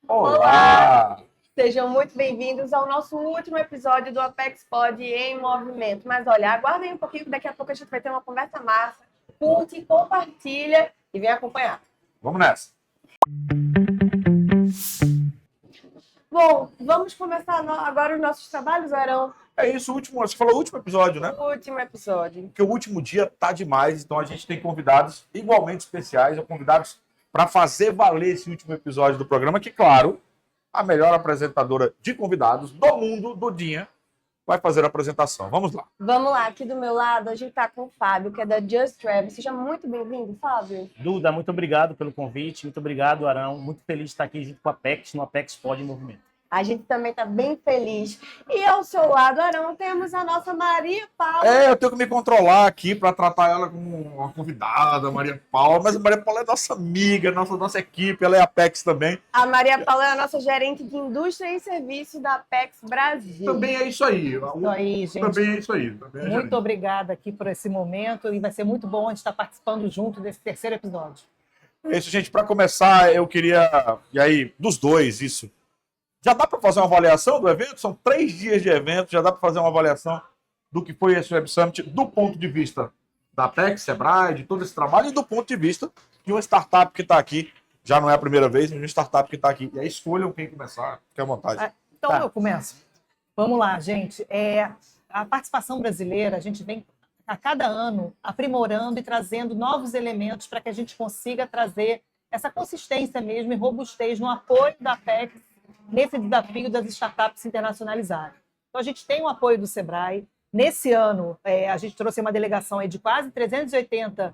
Olá! Sejam muito bem-vindos ao nosso último episódio do Apex Pod em movimento. Mas olha, aguardem um pouquinho que daqui a pouco a gente vai ter uma conversa massa. Curte, compartilha e vem acompanhar. Vamos nessa! Bom, vamos começar agora os nossos trabalhos, Arão. É isso, você falou o último episódio, né? Último episódio. Porque o último dia tá demais, então a gente tem convidados igualmente especiais, convidados para fazer valer esse último episódio do programa, que, claro, a melhor apresentadora de convidados do mundo, Dudinha, vai fazer a apresentação. Vamos lá. Vamos lá, aqui do meu lado a gente está com o Fábio, que é da Just Travel. Seja muito bem-vindo, Fábio. Duda, muito obrigado pelo convite, muito obrigado, Arão. Muito feliz de estar aqui junto com a Apex, no Apex Pod em Movimento. A gente também está bem feliz. E ao seu lado, Arão, temos a nossa Maria Paula. Eu tenho que me controlar aqui para tratar ela como uma convidada, Maria Paula. Mas a Maria Paula é nossa amiga, nossa equipe, ela é Apex também. A Maria Paula é a nossa gerente de indústria e serviço da Apex Brasil. Também é isso aí. Isso aí, gente. Também é isso aí. Muito obrigada aqui por esse momento e vai ser muito bom a gente estar participando junto desse terceiro episódio. É isso, gente. Para começar, eu queria... E aí, dos dois, isso. Já dá para fazer uma avaliação do evento? São 3 dias de evento, já dá para fazer uma avaliação do que foi esse Web Summit do ponto de vista da Apex, Sebrae, de todo esse trabalho e do ponto de vista de uma startup que está aqui. Já não é a primeira vez, mas uma startup que está aqui. E aí escolham quem começar, fique à vontade. Então eu começo. Vamos lá, gente. A participação brasileira, a gente vem a cada ano aprimorando e trazendo novos elementos para que a gente consiga trazer essa consistência mesmo e robustez no apoio da Apex nesse desafio das startups se internacionalizarem. Então, a gente tem o apoio do Sebrae. Nesse ano, a gente trouxe uma delegação aí de quase 380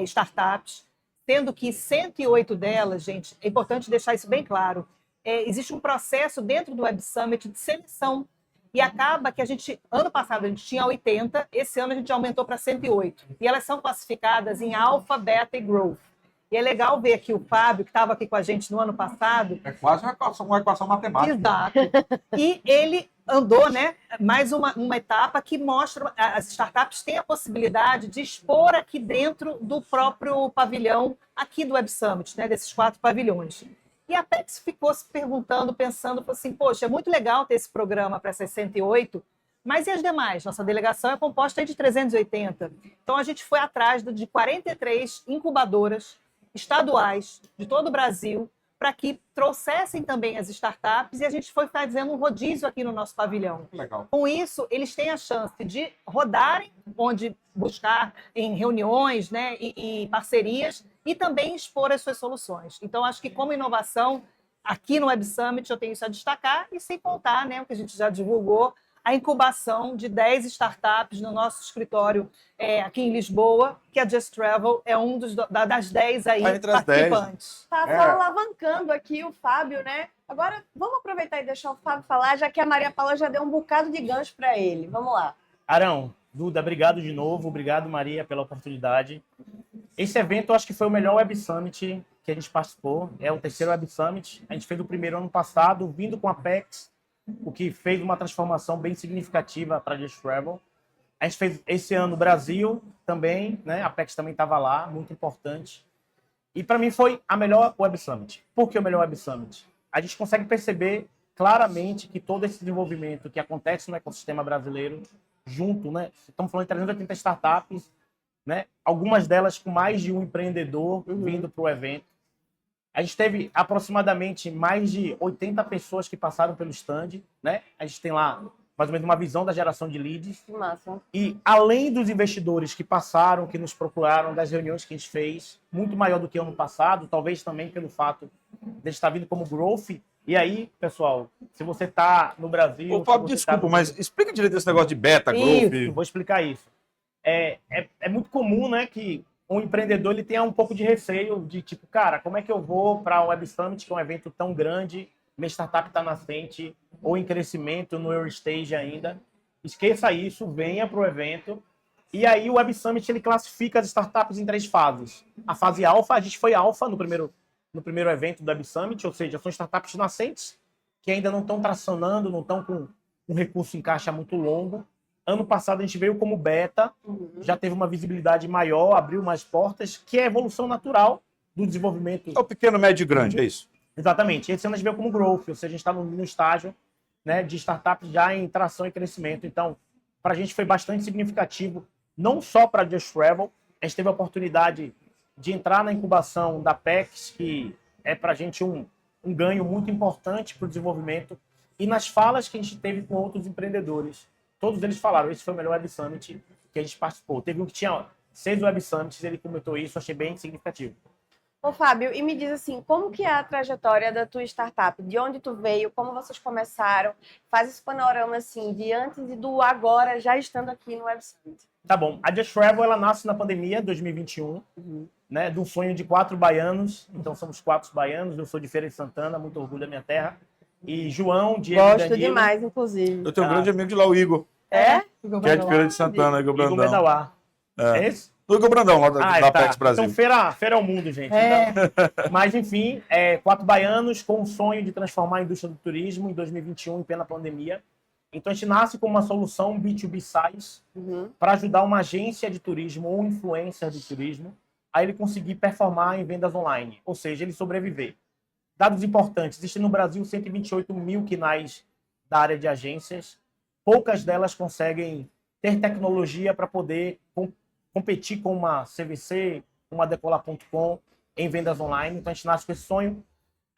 startups, sendo que 108 delas, gente, é importante deixar isso bem claro, existe um processo dentro do Web Summit de seleção. E acaba que ano passado a gente tinha 80, esse ano a gente aumentou para 108. E elas são classificadas em Alpha, Beta e Growth. E é legal ver aqui o Fábio, que estava aqui com a gente no ano passado. É quase uma equação matemática. Exato. E ele andou, né, mais uma etapa que mostra as startups têm a possibilidade de expor aqui dentro do próprio pavilhão, aqui do Web Summit, né, desses 4 pavilhões. E a Apex ficou se perguntando, pensando, assim, poxa, é muito legal ter esse programa para essas 108, mas e as demais? Nossa delegação é composta de 380. Então, a gente foi atrás de 43 incubadoras estaduais de todo o Brasil para que trouxessem também as startups e a gente foi fazendo um rodízio aqui no nosso pavilhão. Legal. Com isso, eles têm a chance de rodarem onde buscar em reuniões, né, e parcerias e também expor as suas soluções. Então, acho que como inovação, aqui no Web Summit eu tenho isso a destacar e sem contar, né, o que a gente já divulgou, a incubação de 10 startups no nosso escritório aqui em Lisboa, que a Just Travel é um das 10 aí participantes. Tá só alavancando aqui o Fábio, né? Agora, vamos aproveitar e deixar o Fábio falar, já que a Maria Paula já deu um bocado de gancho para ele. Vamos lá. Arão, Duda, obrigado de novo. Obrigado, Maria, pela oportunidade. Esse evento, eu acho que foi o melhor Web Summit que a gente participou. É o terceiro Web Summit. A gente fez o primeiro ano passado, vindo com a Apex, o que fez uma transformação bem significativa para a Just Travel. A gente fez esse ano Brasil também, né? A Apex também estava lá, muito importante. E para mim foi a melhor Web Summit. Por que o melhor Web Summit? A gente consegue perceber claramente que todo esse desenvolvimento que acontece no ecossistema brasileiro, junto, né? Estamos falando de 380 startups, né? Algumas delas com mais de um empreendedor vindo para o evento. A gente teve aproximadamente mais de 80 pessoas que passaram pelo stand, né? A gente tem lá mais ou menos uma visão da geração de leads. Que massa. E além dos investidores que passaram, que nos procuraram, das reuniões que a gente fez, muito maior do que ano passado, talvez também pelo fato de a gente estar vindo como growth. E aí, pessoal, se você está no Brasil... Ô, Fábio, desculpa, mas explica direito esse negócio de beta, growth. Isso, vou explicar isso. É muito comum, né, que um empreendedor ele tenha um pouco de receio de tipo, cara, como é que eu vou para o Web Summit, que é um evento tão grande, minha startup está nascente ou em crescimento, no early stage ainda. Esqueça isso, venha para o evento. E aí o Web Summit ele classifica as startups em 3 fases. A fase alfa, a gente foi alfa no primeiro evento do Web Summit, ou seja, são startups nascentes que ainda não estão tracionando, não estão com um recurso em caixa muito longo. Ano passado a gente veio como beta, já teve uma visibilidade maior, abriu mais portas, que é a evolução natural do desenvolvimento. É o pequeno, médio e grande, é isso? Exatamente. Esse ano a gente veio como growth, ou seja, a gente está no estágio, né, de startups já em tração e crescimento. Então, para a gente foi bastante significativo, não só para a Just Travel, a gente teve a oportunidade de entrar na incubação da PEX, que é para a gente um ganho muito importante para o desenvolvimento. E nas falas que a gente teve com outros empreendedores, todos eles falaram, esse foi o melhor Web Summit que a gente participou. Teve um que tinha 6 Web Summits, ele comentou isso, achei bem significativo. Ô, Fábio, e me diz assim, como que é a trajetória da tua startup? De onde tu veio? Como vocês começaram? Faz esse panorama, assim, de antes e do agora, já estando aqui no Web Summit. Tá bom. A Just Travel, ela nasce na pandemia, 2021, né, de um sonho de 4 baianos. Então, somos 4 baianos. Eu sou de Feira de Santana, muito orgulho da minha terra. E João, Diego e Gosto Danilo. demais, inclusive. Eu tenho um grande amigo de lá, o Igor, É? que é de Feira de Santana, Igor Igor Brandão. Bedauá. É. É esse? Do Igor Brandão, lá da Apex Brasil. Então, feira é o mundo, gente. É. Então, mas, enfim, 4 baianos com o sonho de transformar a indústria do turismo em 2021, em plena pandemia. Então, a gente nasce com uma solução B2B SaaS para ajudar uma agência de turismo ou influencer de turismo a ele conseguir performar em vendas online, ou seja, ele sobreviver. Dados importantes, existem no Brasil 128 mil KINAIs da área de agências, poucas delas conseguem ter tecnologia para poder competir com uma CVC, uma Decolar.com em vendas online. Então, a gente nasce com esse sonho,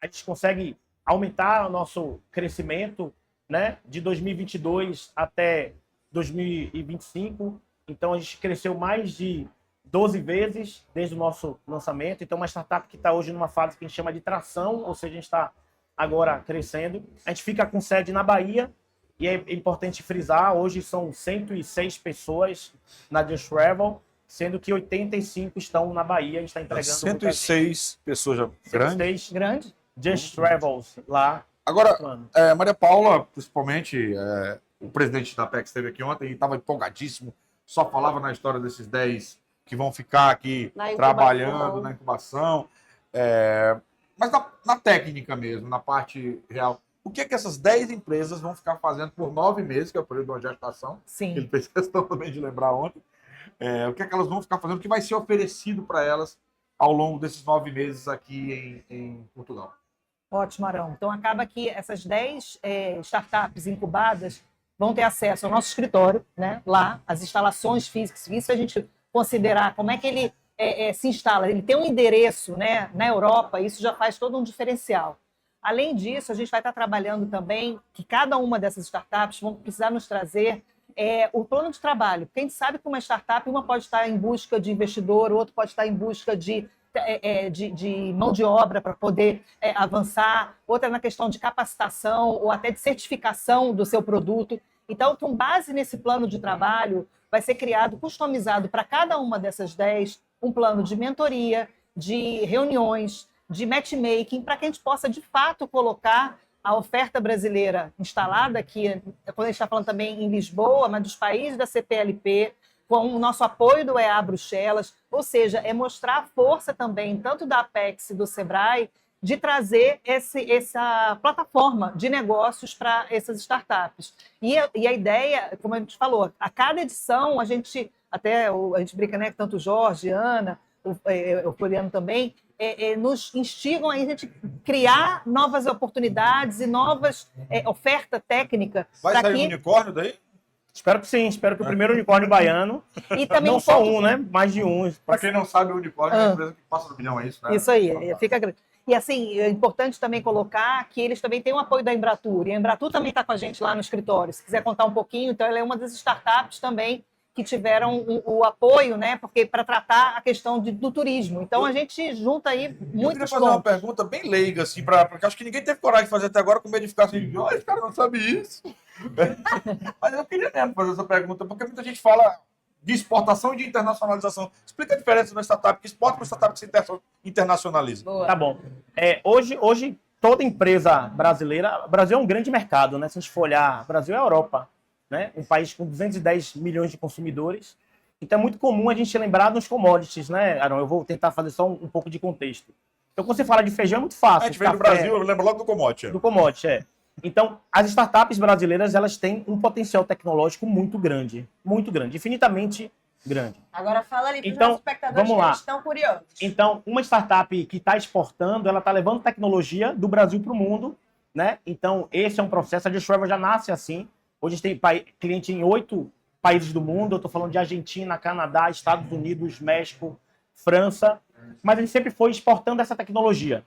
a gente consegue aumentar o nosso crescimento, né, de 2022 até 2025. Então, a gente cresceu mais de 12 vezes desde o nosso lançamento. Então, uma startup que está hoje numa fase que a gente chama de tração, ou seja, a gente está agora crescendo. A gente fica com sede na Bahia, e é importante frisar, hoje são 106 pessoas na Just Travel, sendo que 85 estão na Bahia. A gente está entregando 106 pessoas já grande. 106 Grande. Just Travels lá. Agora, Mano. Maria Paula, principalmente, o presidente da Apex esteve aqui ontem e estava empolgadíssimo, só falava na história desses 10 que vão ficar aqui Na incubação. trabalhando na incubação. Mas na técnica mesmo, na parte real, o que é que essas 10 empresas vão ficar fazendo por 9 meses, que é o período de uma gestação, que ele Sim. fez questão também de lembrar ontem. O que é que elas vão ficar fazendo, o que vai ser oferecido para elas ao longo desses 9 meses aqui em Portugal? Ótimo, Arão. Então, acaba que essas 10 startups incubadas vão ter acesso ao nosso escritório, né? Lá, as instalações físicas. Isso a gente considerar como é que ele se instala. Ele tem um endereço, né, na Europa, isso já faz todo um diferencial. Além disso, a gente vai estar trabalhando também que cada uma dessas startups vão precisar nos trazer o plano de trabalho. Porque a gente sabe que uma startup, uma pode estar em busca de investidor, outro pode estar em busca de mão de obra para poder avançar, outra na questão de capacitação ou até de certificação do seu produto. Então, com base nesse plano de trabalho, vai ser criado, customizado para cada uma dessas 10, um plano de mentoria, de reuniões, de matchmaking, para que a gente possa, de fato, colocar a oferta brasileira instalada aqui, quando a gente está falando também em Lisboa, mas dos países da CPLP, com o nosso apoio do EA Bruxelas, ou seja, é mostrar a força também, tanto da Apex e do Sebrae, de trazer essa plataforma de negócios para essas startups. E a ideia, como a gente falou, a cada edição, a gente brinca, né, que tanto o Jorge, a Ana, o Floriano também, nos instigam a gente criar novas oportunidades e novas oferta técnica. Vai sair um unicórnio daí? Espero que sim, espero que o primeiro unicórnio baiano, E também não só um, né? Mais de um. Para quem não sabe, o unicórnio é uma empresa que passa do bilhão, é isso, né? Isso aí, fica grande. E assim, é importante também colocar que eles também têm o apoio da Embratur. E a Embratur também está com a gente lá no escritório. Se quiser contar um pouquinho, então ela é uma das startups também que tiveram o apoio, né? Porque para tratar a questão do turismo. Então a gente junta aí Eu queria muitos fazer uma pontos. pergunta bem leiga, assim, porque acho que ninguém teve coragem de fazer até agora, com medo de ficar assim, olha, esse cara não sabe isso. Mas eu queria mesmo fazer essa pergunta, porque muita gente fala de exportação e de internacionalização. Explica a diferença de uma startup que exporta para uma startup que se internacionaliza. Boa. Tá bom. Hoje, toda empresa brasileira... O Brasil é um grande mercado, né? Se a gente for olhar, o Brasil é a Europa, né? Um país com 210 milhões de consumidores. Então é muito comum a gente lembrar dos commodities, né, Arão? Eu vou tentar fazer só um pouco de contexto. Então, quando você fala de feijão, é muito fácil. A gente veio do Café, Brasil, eu lembro logo do commodity. do commodity, Então, as startups brasileiras, elas têm um potencial tecnológico muito grande, infinitamente Grande. Agora fala ali para os Então, nossos espectadores vamos que lá. eles estão curiosos. Então, uma startup que está exportando, ela está levando tecnologia do Brasil para o mundo, né? Então, esse é um processo. A Distravel já nasce assim. Hoje a gente tem cliente em 8 países do mundo. Eu estou falando de Argentina, Canadá, Estados Unidos, México, França. Mas a gente sempre foi exportando essa tecnologia.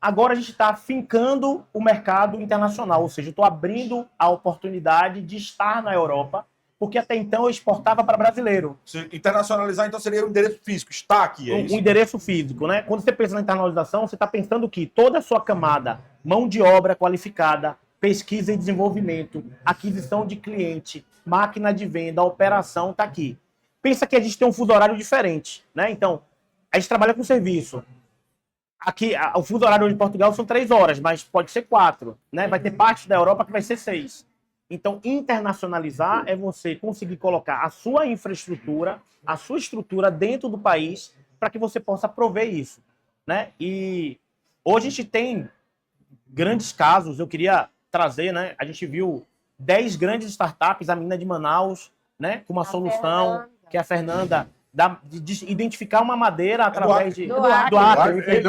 Agora a gente está fincando o mercado internacional, ou seja, eu estou abrindo a oportunidade de estar na Europa, porque até então eu exportava para brasileiro. Se internacionalizar, então, seria o endereço físico. Está aqui, é Um isso? endereço físico, né? Quando você pensa na internalização, você está pensando que toda a sua camada, mão de obra qualificada, pesquisa e desenvolvimento, aquisição de cliente, máquina de venda, operação, está aqui. Pensa que a gente tem um fuso horário diferente, né? Então, a gente trabalha com serviço. Aqui, o fuso horário de Portugal são 3 horas, mas pode ser 4, né? Vai ter parte da Europa que vai ser 6. Então, internacionalizar é você conseguir colocar a sua infraestrutura, a sua estrutura dentro do país para que você possa prover isso, né? E hoje a gente tem grandes casos, eu queria trazer, né? A gente viu 10 grandes startups, a menina de Manaus, né? Com uma solução, Fernanda. que é a Fernanda, de identificar uma madeira através de... Do Acre. Do Acre,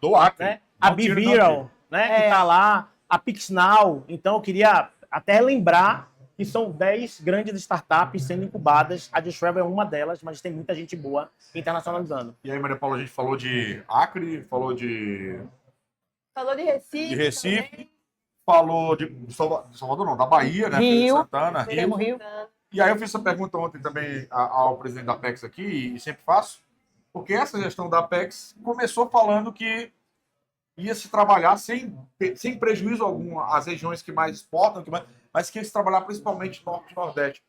Do Acre. né? A Não tiro, não Biviral, tiro. né? Que tá lá, a PixNow. Então, eu queria até lembrar que são 10 grandes startups sendo incubadas. A Distravel é uma delas, mas tem muita gente boa internacionalizando. E aí, Maria Paula, a gente falou de Acre, falou de Falou de Recife. De Recife. também. falou de Salvador, não, da Bahia, né? Rio. Feira de Santana, Temos Rio. E aí eu fiz essa pergunta ontem também ao presidente da Apex aqui, e sempre faço, porque essa gestão da Apex começou falando que ia se trabalhar sem prejuízo algum às regiões que mais exportam, mas que ia se trabalhar principalmente Norte e Nordeste.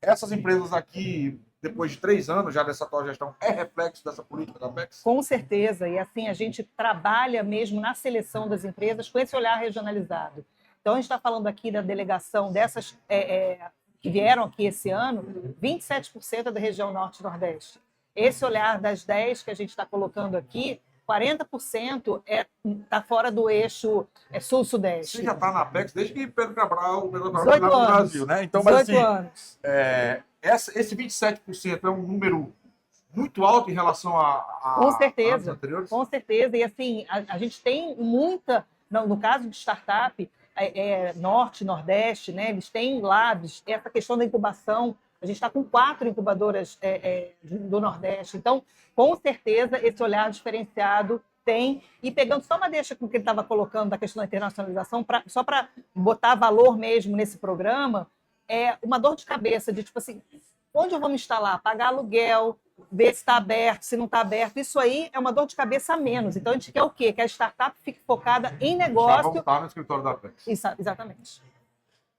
Essas empresas aqui, depois de 3 anos já dessa atual gestão, é reflexo dessa política da Apex? Com certeza, e assim a gente trabalha mesmo na seleção das empresas com esse olhar regionalizado. Então a gente está falando aqui da delegação dessas que vieram aqui esse ano, 27% é da região Norte e Nordeste. Esse olhar das 10 que a gente está colocando aqui, 40% está fora do eixo Sul-Sudeste. Você já está na Apex desde que Pedro Cabral 18 no anos. Brasil, né? Então, mas 18 assim, anos. esse 27% é um número muito alto em relação Com anos certeza, anteriores? com certeza. E assim, a gente tem muita, no caso de startup, Norte, Nordeste, né? Eles têm labs, essa questão da incubação. A gente está com 4 incubadoras do Nordeste. Então, com certeza, esse olhar diferenciado tem. E pegando só uma deixa com o que ele estava colocando da questão da internacionalização, só para botar valor mesmo nesse programa, é uma dor de cabeça de, tipo assim, onde eu vou me instalar? Pagar aluguel, ver se está aberto, se não está aberto. Isso aí é uma dor de cabeça a menos. Então, a gente quer o quê? Que a startup fique focada em Já negócio. vamos estar no escritório da Apex. Exatamente.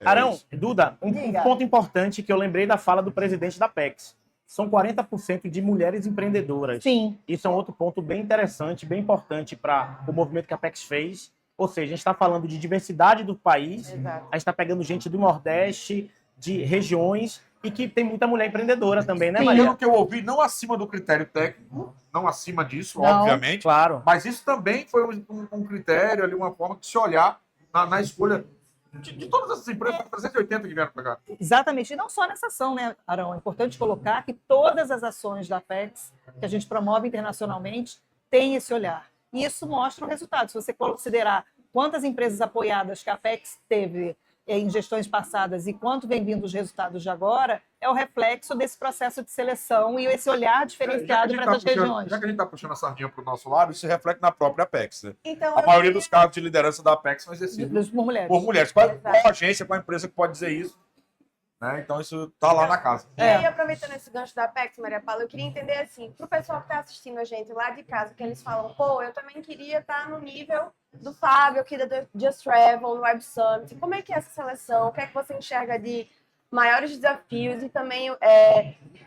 Arão, Duda, um Diga. ponto importante que eu lembrei da fala do presidente da Apex. São 40% de mulheres empreendedoras. Sim. Isso é um outro ponto bem interessante, bem importante para o movimento que a Apex fez. Ou seja, a gente está falando de diversidade do país, Exato. a gente está pegando gente do Nordeste, de regiões, e que tem muita mulher empreendedora também, né, Sim. Maria? Pelo que eu ouvi, não acima do critério técnico, não acima disso, Não. obviamente, Claro. mas isso também foi um critério, ali, uma forma de se olhar na escolha de todas essas empresas, 380 que vieram para cá. Exatamente. E não só nessa ação, né, Arão? É importante colocar que todas as ações da Apex que a gente promove internacionalmente têm esse olhar. E isso mostra o resultado. Se você considerar quantas empresas apoiadas que a Apex teve em gestões passadas e quanto vem vindo os resultados de agora, é o reflexo desse processo de seleção e esse olhar diferenciado para essas regiões. Já que a gente está puxando a sardinha para o nosso lado, isso se reflete na própria Apex. Né? Então, A maioria dos cargos de liderança da Apex são exercidos Por mulheres. por mulheres. Qual a agência, qual a empresa que pode dizer isso? Né? Então, isso está lá na casa. E aí, aproveitando esse gancho da Apex, Maria Paula, eu queria entender assim, para o pessoal que está assistindo a gente lá de casa, que eles falam, pô, eu também queria estar no nível do Fábio aqui da Just Travel, no Web Summit. Como é que é essa seleção? O que é que você enxerga de maiores desafios e também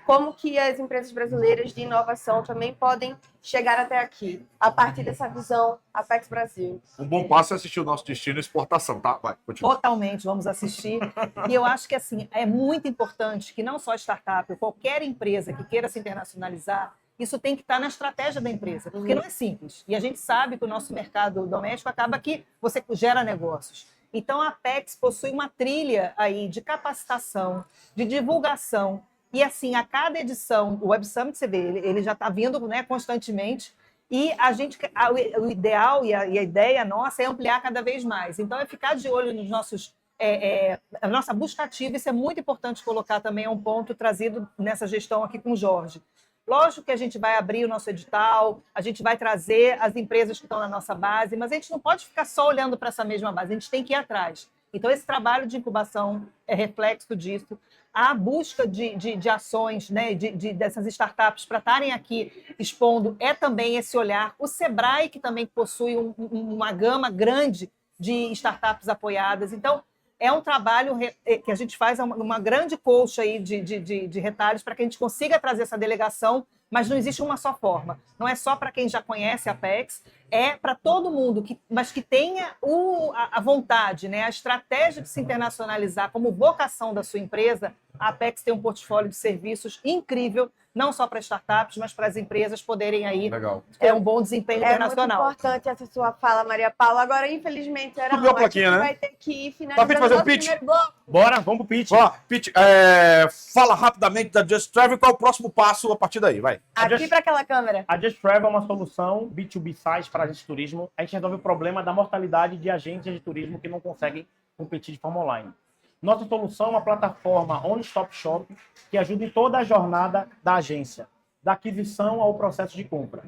como que as empresas brasileiras de inovação também podem chegar até aqui, a partir dessa visão Apex Brasil? Um bom passo é assistir o nosso Destino Exportação, tá? Vai, continua. Totalmente, vamos assistir. E eu acho que assim, é muito importante que não só startup, qualquer empresa que queira se internacionalizar, isso tem que estar na estratégia da empresa, porque não é simples. E a gente sabe que o nosso mercado doméstico acaba que você gera negócios. Então, a Apex possui uma trilha aí de capacitação, de divulgação, E assim, a cada edição, o Web Summit, você vê, ele já está vindo, né, constantemente, e o ideal e a ideia nossa é ampliar cada vez mais. Então, é ficar de olho nos nossos... a nossa busca ativa, isso é muito importante colocar também, é um ponto trazido nessa gestão aqui com o Jorge. Lógico que a gente vai abrir o nosso edital, a gente vai trazer as empresas que estão na nossa base, mas a gente não pode ficar só olhando para essa mesma base, a gente tem que ir atrás. Então, esse trabalho de incubação é reflexo disso. A busca de ações, né, dessas startups para estarem aqui expondo é também esse olhar. O Sebrae, que também possui uma gama grande de startups apoiadas. Então, é um trabalho que a gente faz uma grande colcha aí de retalhos para que a gente consiga trazer essa delegação, mas não existe uma só forma. Não é só para quem já conhece a Apex, é para todo mundo, mas que tenha a vontade, né, a estratégia de se internacionalizar como vocação da sua empresa. A Apex tem um portfólio de serviços incrível, não só para startups, mas para as empresas poderem aí ter um bom desempenho internacional. É muito importante essa sua fala, Maria Paula. Agora, infelizmente, era Subiu a plaquinha, né? vai ter que ir Tá afim de fazer finalizando um pitch? primeiro bloco. Bora, vamos pro pitch. Ó, Pete, fala rapidamente da Just Travel, qual é o próximo passo a partir daí, vai. Aqui para aquela câmera. A Just Travel é uma solução B2B SaaS para agentes de turismo. A gente resolve o problema da mortalidade de agentes de turismo que não conseguem competir de forma online. Nossa solução é uma plataforma one-stop shop que ajuda em toda a jornada da agência, da aquisição ao processo de compra.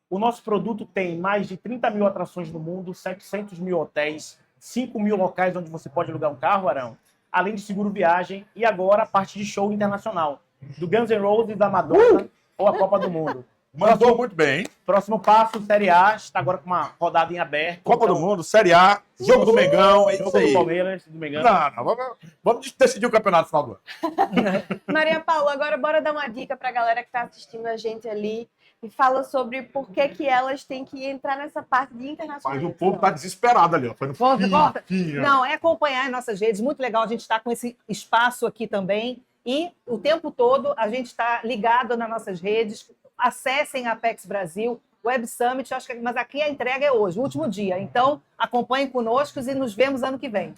O nosso produto tem mais de 30 mil atrações no mundo, 700 mil hotéis, 5 mil locais onde você pode alugar um carro, Arão, além de seguro viagem e agora a parte de show internacional, do Guns N' Roses, da Madonna ou a Copa do Mundo. Mandou muito bem, hein? Próximo passo, Série A, está agora com uma rodada em aberto. Copa do Mundo, Série A, jogo do Mengão, é isso Jogo aí. do Palmeiras, do Mengão. Não, vamos decidir o campeonato no final do ano. Maria Paula, agora bora dar uma dica para a galera que está assistindo a gente ali e fala sobre por que elas têm que entrar nessa parte de Mas internacionalização. o povo tá desesperado ali, ó. Foi no Volta. fim, ó. Não, é acompanhar as nossas redes. Muito legal a gente estar com esse espaço aqui também. E o tempo todo a gente está ligado nas nossas redes. Acessem a Apex Brasil, Web Summit, mas aqui a entrega é hoje, o último dia. Então, acompanhem conosco e nos vemos ano que vem.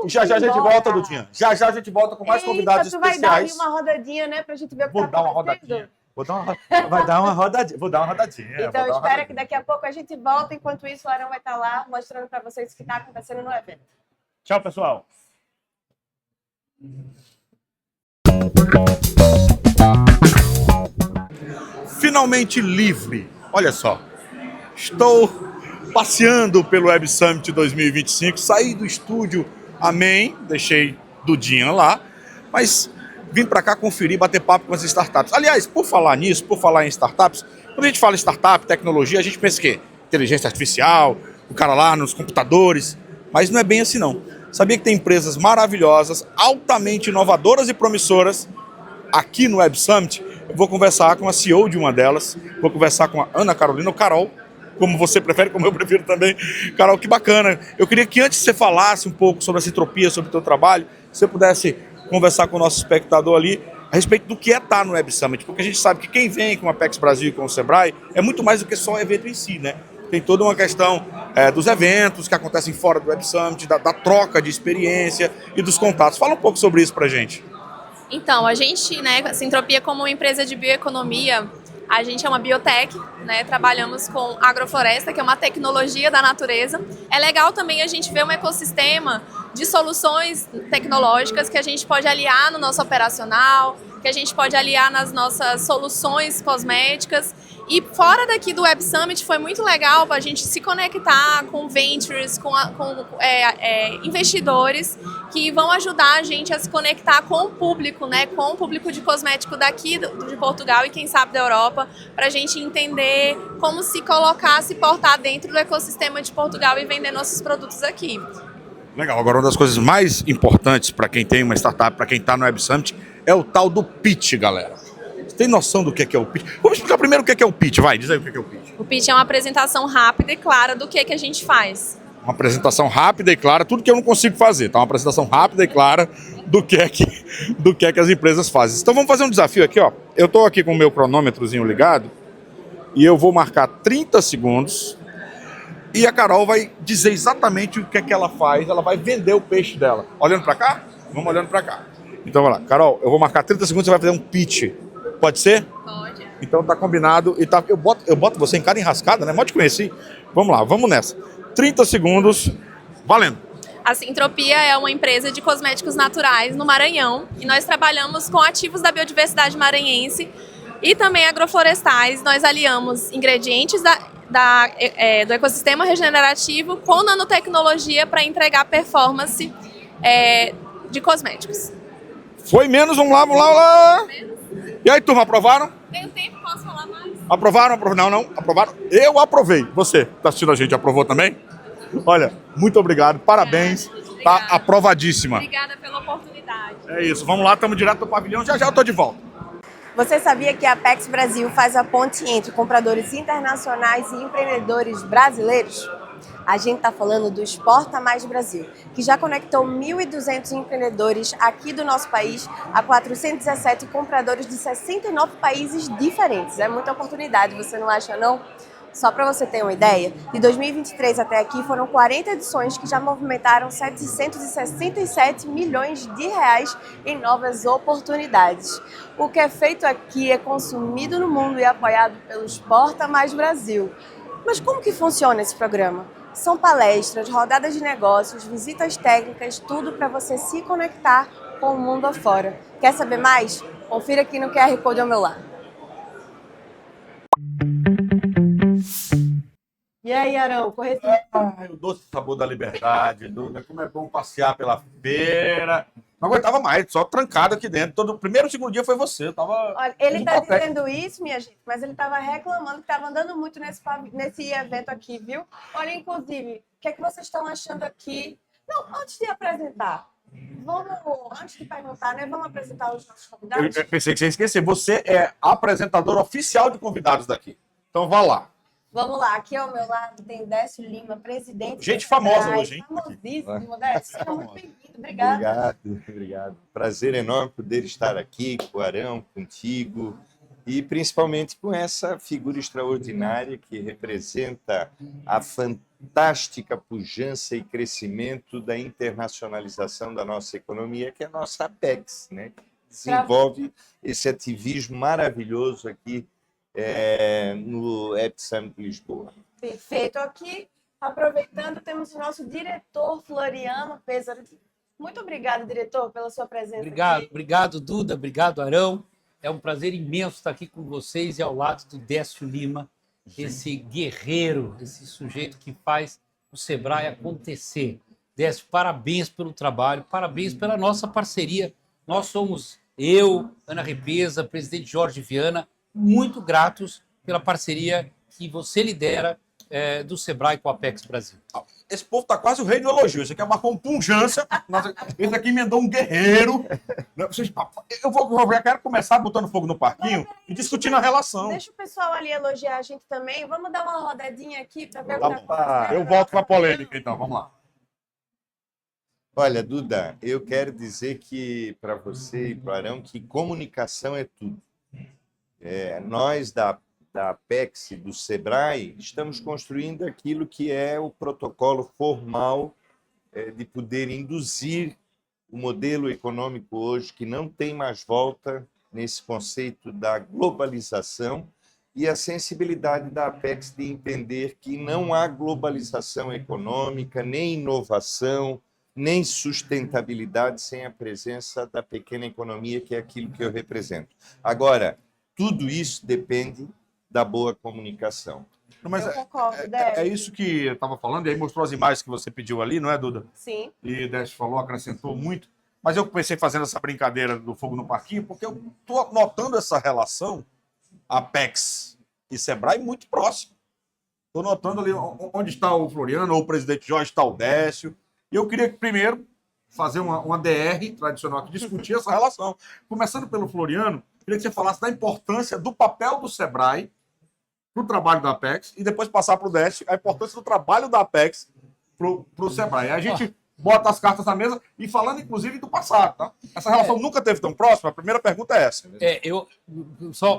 E já a gente volta, Dudinha. Já a gente volta com mais convidados tu vai dar ali especiais. uma rodadinha, né, pra gente ver o que Vou tá dar uma acontecendo. rodadinha. Vai dar uma rodadinha. Vou dar uma rodadinha. Então, espera que daqui a pouco a gente volta. Enquanto isso, o Arão vai estar lá mostrando para vocês o que está acontecendo no evento. Tchau, pessoal. Finalmente livre. Olha só. Estou passeando pelo Web Summit 2025. Saí do estúdio Amém. Deixei Dudinha lá. Mas vim para cá conferir, bater papo com as startups. Aliás, por falar nisso, por falar em startups, quando a gente fala em startup, tecnologia, a gente pensa o quê? Inteligência artificial, o cara lá nos computadores. Mas não é bem assim, não. Sabia que tem empresas maravilhosas, altamente inovadoras e promissoras aqui no Web Summit? Eu vou conversar com a CEO de uma delas, vou conversar com a Ana Carolina, ou Carol, como você prefere, como eu prefiro também. Carol, que bacana. Eu queria que antes você falasse um pouco sobre a Citropia, sobre o teu trabalho, se você pudesse conversar com o nosso espectador ali a respeito do que é estar no Web Summit, porque a gente sabe que quem vem com a Apex Brasil e com o Sebrae é muito mais do que só o evento em si, né? Tem toda uma questão dos eventos que acontecem fora do Web Summit, da troca de experiência e dos contatos. Fala um pouco sobre isso pra gente. Então, a gente, né, a Sintropia como uma empresa de bioeconomia, a gente é uma biotech, né, trabalhamos com agrofloresta, que é uma tecnologia da natureza. É legal também a gente ver um ecossistema de soluções tecnológicas que a gente pode aliar no nosso operacional, que a gente pode aliar nas nossas soluções cosméticas. E fora daqui do Web Summit foi muito legal para a gente se conectar com ventures, com investidores que vão ajudar a gente a se conectar com o público, né, com o público de cosmético daqui de Portugal e quem sabe da Europa, para a gente entender como se colocar, se portar dentro do ecossistema de Portugal e vender nossos produtos aqui. Legal, agora uma das coisas mais importantes para quem tem uma startup, para quem está no Web Summit, é o tal do pitch, galera. Você tem noção do que é o pitch? Vamos explicar primeiro o que é o pitch, vai, diz aí o que é o pitch. O pitch é uma apresentação rápida e clara do que a gente faz. Uma apresentação rápida e clara, tudo que eu não consigo fazer, tá? Uma apresentação rápida e clara do que é que as empresas fazem. Então vamos fazer um desafio aqui, ó. Eu estou aqui com o meu cronômetrozinho ligado e eu vou marcar 30 segundos e a Carol vai dizer exatamente o que é que ela faz, ela vai vender o peixe dela. Olhando para cá? Vamos olhando para cá. Então, vai lá. Carol, eu vou marcar 30 segundos, você vai fazer um pitch. Pode ser? Pode. Então tá combinado. E tá, eu boto você em cada enrascada, né? Mal te conheci. Vamos lá, vamos nessa. 30 segundos, valendo. A Sintropia é uma empresa de cosméticos naturais no Maranhão e nós trabalhamos com ativos da biodiversidade maranhense e também agroflorestais. Nós aliamos ingredientes do ecossistema regenerativo com nanotecnologia para entregar performance de cosméticos. Foi menos, vamos lá, vamos lá, vamos lá. E aí, turma, aprovaram? Tenho tempo, posso falar mais? Aprovaram? Não, aprovaram. Eu aprovei. Você, que tá assistindo a gente, aprovou também? Olha, muito obrigado, parabéns. Obrigada. Tá aprovadíssima. Obrigada pela oportunidade. É isso, vamos lá, estamos direto do pavilhão, já eu tô de volta. Você sabia que a Apex Brasil faz a ponte entre compradores internacionais e empreendedores brasileiros? A gente está falando do Exporta Mais Brasil, que já conectou 1.200 empreendedores aqui do nosso país a 417 compradores de 69 países diferentes. É muita oportunidade, você não acha, não? Só para você ter uma ideia, de 2023 até aqui foram 40 edições que já movimentaram 767 milhões de reais em novas oportunidades. O que é feito aqui é consumido no mundo e apoiado pelo Exporta Mais Brasil. Mas como que funciona esse programa? São palestras, rodadas de negócios, visitas técnicas, tudo para você se conectar com o mundo afora. Quer saber mais? Confira aqui no QR Code ao meu lado. E aí, Arão, correção? O doce sabor da liberdade, Duda, como é bom passear pela feira. Não aguentava mais, só trancado aqui dentro. Todo primeiro e segundo dia foi você. Eu tava. Olha, ele está dizendo isso, minha gente, mas ele estava reclamando que estava andando muito nesse evento aqui, viu? Olha, inclusive, o que é que vocês estão achando aqui? Não, antes de apresentar, antes de perguntar, né? Vamos apresentar os nossos convidados? Eu pensei que você ia esquecer. Você é apresentador oficial de convidados daqui. Então vá lá. Vamos lá, aqui ao meu lado tem Décio Lima, presidente. Gente famosa Sebrae, hoje, hein? Famosíssimo, Décio. Seja muito bem-vindo. Obrigada. Obrigado. Prazer enorme poder estar aqui com o Arão, contigo e principalmente com essa figura extraordinária que representa a fantástica pujança e crescimento da internacionalização da nossa economia, que é a nossa Apex, né? Desenvolve esse ativismo maravilhoso aqui no Web Summit Lisboa. Perfeito. Aqui, aproveitando, temos o nosso diretor Floriano Pesaro. Muito obrigada, diretor, pela sua presença aqui. Obrigado, Duda, obrigado, Arão. É um prazer imenso estar aqui com vocês e ao lado do Décio Lima, esse guerreiro, esse sujeito que faz o Sebrae acontecer. Décio, parabéns pelo trabalho, parabéns pela nossa parceria. Nós somos, Ana Repesa, presidente Jorge Viana, muito gratos pela parceria que você lidera do Sebrae com a Apex Brasil. Esse povo tá quase o rei do elogio. Esse aqui marcou um punjança. Esse aqui emendou um guerreiro. Eu quero começar botando fogo no parquinho e discutindo a relação. Deixa o pessoal ali elogiar a gente também. Vamos dar uma rodadinha aqui para ver Tá o que está acontecendo. Eu volto com a polêmica, então. Vamos lá. Olha, Duda, eu quero dizer que para você e para o Arão que comunicação é tudo. Nós da Apex, do Sebrae, estamos construindo aquilo que é o protocolo formal de poder induzir o modelo econômico hoje, que não tem mais volta nesse conceito da globalização, e a sensibilidade da Apex de entender que não há globalização econômica, nem inovação, nem sustentabilidade sem a presença da pequena economia, que é aquilo que eu represento. Agora, tudo isso depende da boa comunicação. Não, mas Eu concordo, é Décio. isso que eu estava falando, e aí mostrou as imagens que você pediu ali, não é, Duda? Sim. E Décio falou, acrescentou muito. Mas eu comecei fazendo essa brincadeira do fogo no parquinho, porque eu estou notando essa relação Apex e Sebrae muito próximo. Estou notando ali onde está o Floriano, ou o presidente Jorge, está o Décio. E eu queria primeiro fazer uma DR tradicional aqui, discutir essa relação. Começando pelo Floriano, queria que você falasse da importância do papel do Sebrae para o trabalho da Apex e depois passar para o Décio a importância do trabalho da Apex para o Sebrae. A gente bota as cartas na mesa e falando, inclusive, do passado. Tá? Essa relação nunca teve tão próxima? A primeira pergunta é essa.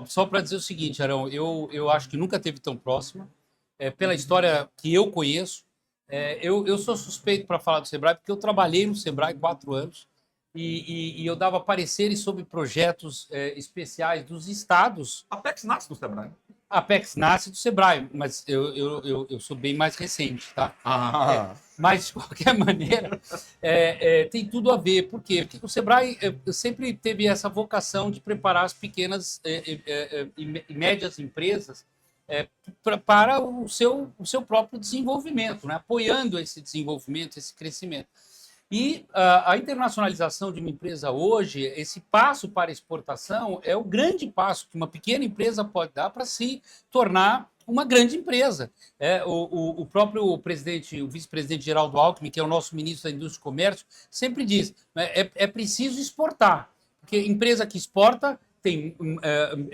Só para dizer o seguinte, Arão, eu acho que nunca teve tão próxima. Pela história que eu conheço, eu sou suspeito para falar do Sebrae, porque eu trabalhei no Sebrae 4 anos. e eu dava pareceres sobre projetos especiais dos estados. A Apex nasce do Sebrae. A Apex nasce do Sebrae, mas eu sou bem mais recente, tá? Mas, de qualquer maneira, tem tudo a ver. Por quê? Porque o Sebrae sempre teve essa vocação de preparar as pequenas e médias empresas para o seu próprio desenvolvimento, né? Apoiando esse desenvolvimento, esse crescimento. E a internacionalização de uma empresa hoje, esse passo para a exportação é o grande passo que uma pequena empresa pode dar para se tornar uma grande empresa. O próprio presidente, o vice-presidente Geraldo Alckmin, que é o nosso ministro da Indústria e Comércio, sempre diz, é preciso exportar, porque empresa que exporta tem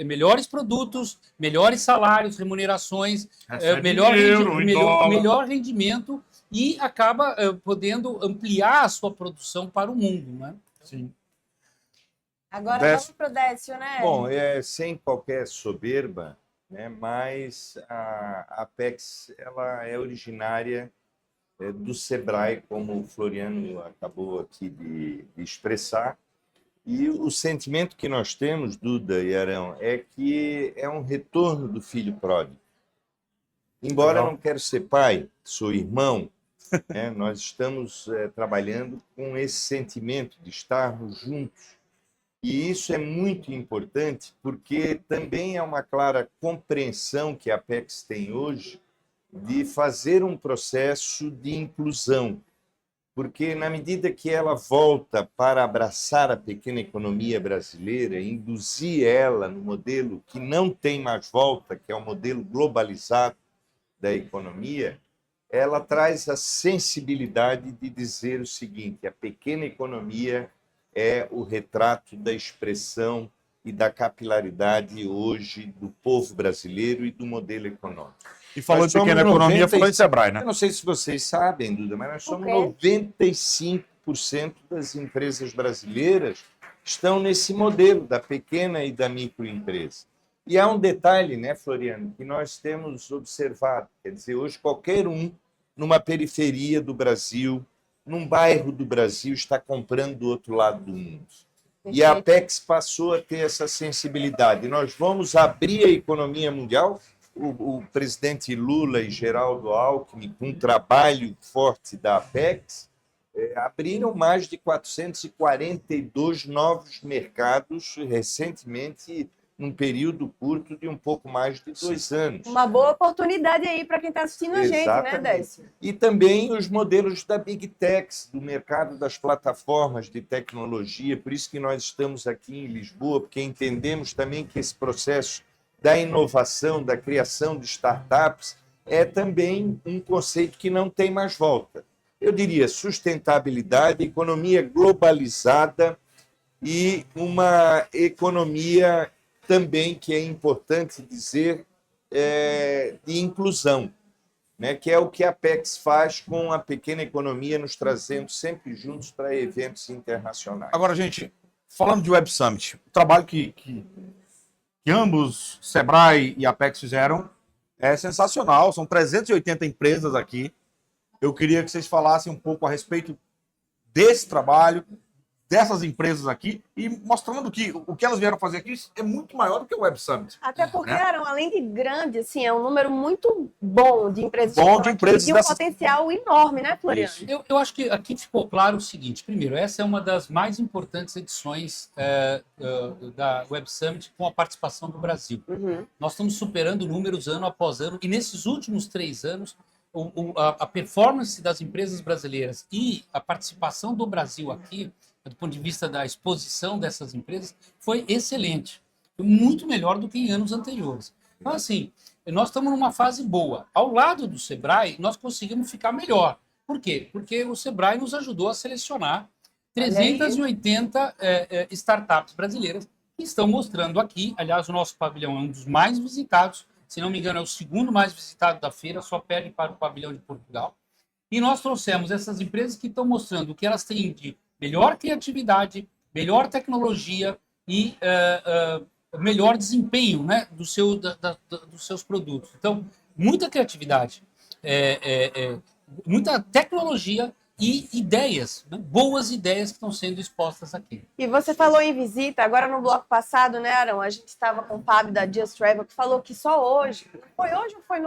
melhores produtos, melhores salários, remunerações, melhor rendimento e acaba podendo ampliar a sua produção para o mundo, né? Sim. Agora Décio. vamos pro Décio, né? Bom, sem qualquer soberba, né, mas a Apex ela é originária do Sebrae, como o Floriano acabou aqui de expressar. E o sentimento que nós temos, Duda e Arão, é que é um retorno do filho pródigo. Embora eu não quero ser pai, sou irmão, né, nós estamos trabalhando com esse sentimento de estarmos juntos. E isso é muito importante porque também é uma clara compreensão que a Apex tem hoje de fazer um processo de inclusão. Porque na medida que ela volta para abraçar a pequena economia brasileira, induzir ela no modelo que não tem mais volta, que é o modelo globalizado da economia, ela traz a sensibilidade de dizer o seguinte: a pequena economia é o retrato da expressão e da capilaridade hoje do povo brasileiro e do modelo econômico. E falou de pequena economia, falou de Sebrae, né? Eu não sei se vocês sabem, Duda, mas nós somos 95% das empresas brasileiras estão nesse modelo da pequena e da microempresa. E há um detalhe, né, Floriano, que nós temos observado. Quer dizer, hoje qualquer um, numa periferia do Brasil, num bairro do Brasil, está comprando do outro lado do mundo. E a Apex passou a ter essa sensibilidade. Nós vamos abrir a economia mundial. O presidente Lula e Geraldo Alckmin, com um trabalho forte da Apex, abriram mais de 442 novos mercados recentemente, num período curto de um pouco mais de 2 anos. Uma boa oportunidade aí para quem está assistindo a gente, né, Décio? E também os modelos da Big Techs, do mercado das plataformas de tecnologia. Por isso que nós estamos aqui em Lisboa, porque entendemos também que esse processo da inovação, da criação de startups, é também um conceito que não tem mais volta. Eu diria sustentabilidade, economia globalizada e uma economia também, que é importante dizer, de inclusão, né? Que é o que a Apex faz com a pequena economia, nos trazendo sempre juntos para eventos internacionais. Agora, gente, falando de Web Summit, o trabalho que ambos, Sebrae e Apex, fizeram é sensacional. São 380 empresas aqui. Eu queria que vocês falassem um pouco a respeito desse trabalho, dessas empresas aqui, e mostrando que o que elas vieram fazer aqui é muito maior do que o Web Summit. Até porque, né? Arão, além de grande, assim, é um número muito bom de empresas. Bom de empresas e um potencial enorme, né, Floriano? Eu acho que aqui ficou claro o seguinte: primeiro, essa é uma das mais importantes edições da Web Summit com a participação do Brasil. Uhum. Nós estamos superando números ano após ano, e nesses últimos 3 anos, a performance das empresas brasileiras e a participação do Brasil aqui, do ponto de vista da exposição dessas empresas, foi excelente. Foi muito melhor do que em anos anteriores. Então, assim, nós estamos numa fase boa. Ao lado do Sebrae, nós conseguimos ficar melhor. Por quê? Porque o Sebrae nos ajudou a selecionar 380 startups brasileiras que estão mostrando aqui. Aliás, o nosso pavilhão é um dos mais visitados. Se não me engano, é o segundo mais visitado da feira, só perde para o pavilhão de Portugal. E nós trouxemos essas empresas que estão mostrando o que elas têm de melhor criatividade, melhor tecnologia e melhor desempenho, né, dos seus produtos. Então, muita criatividade, muita tecnologia e ideias, né? Boas ideias que estão sendo expostas aqui. E você falou em visita, agora no bloco passado, né, Arão? A gente estava com o Fábio da Just Travel, que falou que só hoje, foi hoje ou foi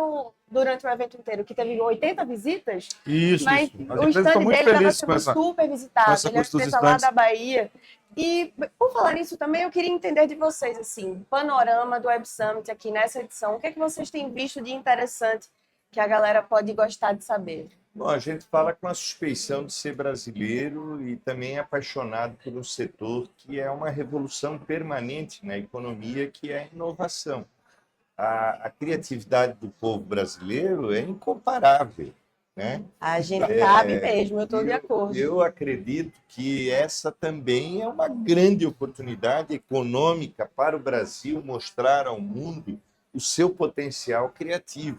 durante o evento inteiro, que teve 80 visitas? Isso, Mas isso. As o empresas stand estão muito dele estava felizes com sendo essa. super visitado, com essa ele é uma coisa dos empresa lá estandes. da Bahia. E, por falar nisso também, eu queria entender de vocês, assim, panorama do Web Summit aqui nessa edição. O que é que vocês têm visto de interessante que a galera pode gostar de saber? Bom, a gente fala com a suspeição de ser brasileiro e também apaixonado por um setor que é uma revolução permanente na economia, que é a inovação. A criatividade do povo brasileiro é incomparável, né? A gente sabe mesmo, eu estou de acordo. Eu acredito que essa também é uma grande oportunidade econômica para o Brasil mostrar ao mundo o seu potencial criativo.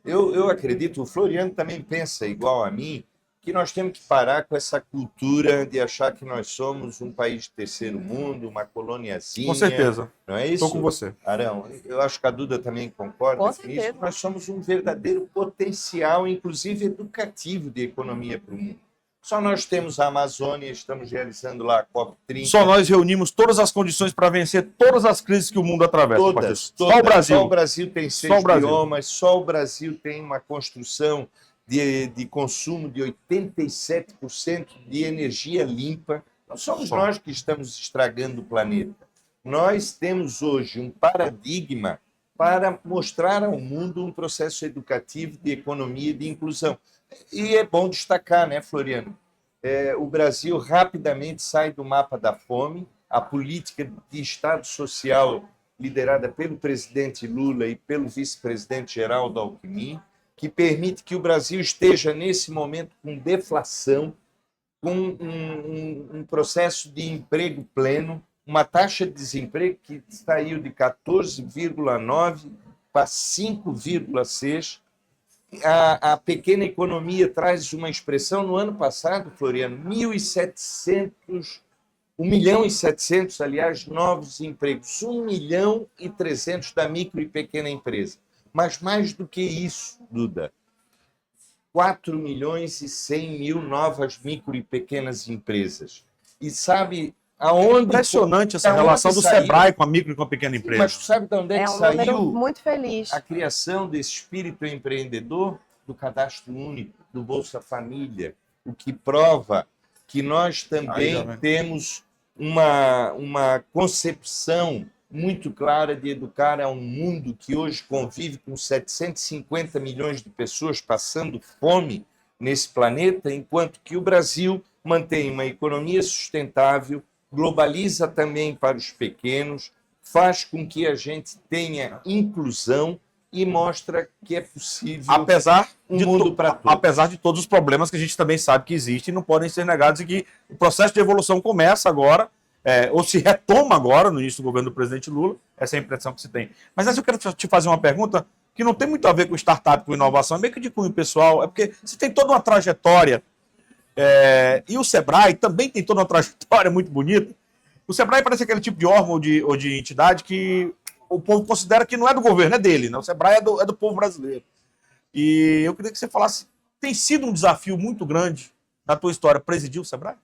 Eu acredito, o Floriano também pensa igual a mim, que nós temos que parar com essa cultura de achar que nós somos um país de terceiro mundo, uma coloniazinha. Com certeza. Não é isso? Estou com você. Arão, eu acho que a Duda também concorda Com com isso. certeza. Nós somos um verdadeiro potencial, inclusive educativo, de economia para o mundo. Só nós temos a Amazônia, estamos realizando lá a COP30. Só nós reunimos todas as condições para vencer todas as crises que o mundo atravessa. Todas, Patrício. todas. Só o Brasil. Só o Brasil tem Só 6 o Brasil. biomas, só o Brasil tem uma construção de consumo de 87% de energia limpa. Não somos nós que estamos estragando o planeta. Nós temos hoje um paradigma para mostrar ao mundo um processo educativo de economia e de inclusão. E é bom destacar, né, Floriano? O Brasil rapidamente sai do mapa da fome, a política de Estado social liderada pelo presidente Lula e pelo vice-presidente Geraldo Alckmin, que permite que o Brasil esteja, nesse momento, com deflação, com um processo de emprego pleno, uma taxa de desemprego que saiu de 14,9% para 5,6%. A pequena economia traz uma expressão no ano passado, Floriano, 1.700, 1.700.000, aliás, novos empregos, 1.300.000 da micro e pequena empresa. Mas mais do que isso, Duda, 4.100.000 novas micro e pequenas empresas. E sabe aonde... Impressionante essa da relação onde do saiu? Sebrae com a micro e com a pequena empresa. Mas tu sabe de onde é É que um número saiu muito feliz. a criação desse espírito empreendedor? Do cadastro único, do Bolsa Família, o que prova que nós também temos uma concepção muito clara de educar a um mundo que hoje convive com 750 milhões de pessoas passando fome nesse planeta, enquanto que o Brasil mantém uma economia sustentável, globaliza também para os pequenos, faz com que a gente tenha inclusão e mostra que é possível Apesar mundo para todos. Apesar de todos os problemas que a gente também sabe que existem e não podem ser negados, e que o processo de evolução começa agora, ou se retoma agora, no início do governo do presidente Lula, essa é a impressão que se tem. Mas eu quero te fazer uma pergunta que não tem muito a ver com startup, com inovação, é meio que de cunho pessoal, é porque você tem toda uma trajetória, e o Sebrae também tem toda uma trajetória muito bonita. O Sebrae parece aquele tipo de órgão ou de entidade que o povo considera que não é do governo, é dele, né? O Sebrae é do povo brasileiro. E eu queria que você falasse, tem sido um desafio muito grande na tua história presidir o Sebrae?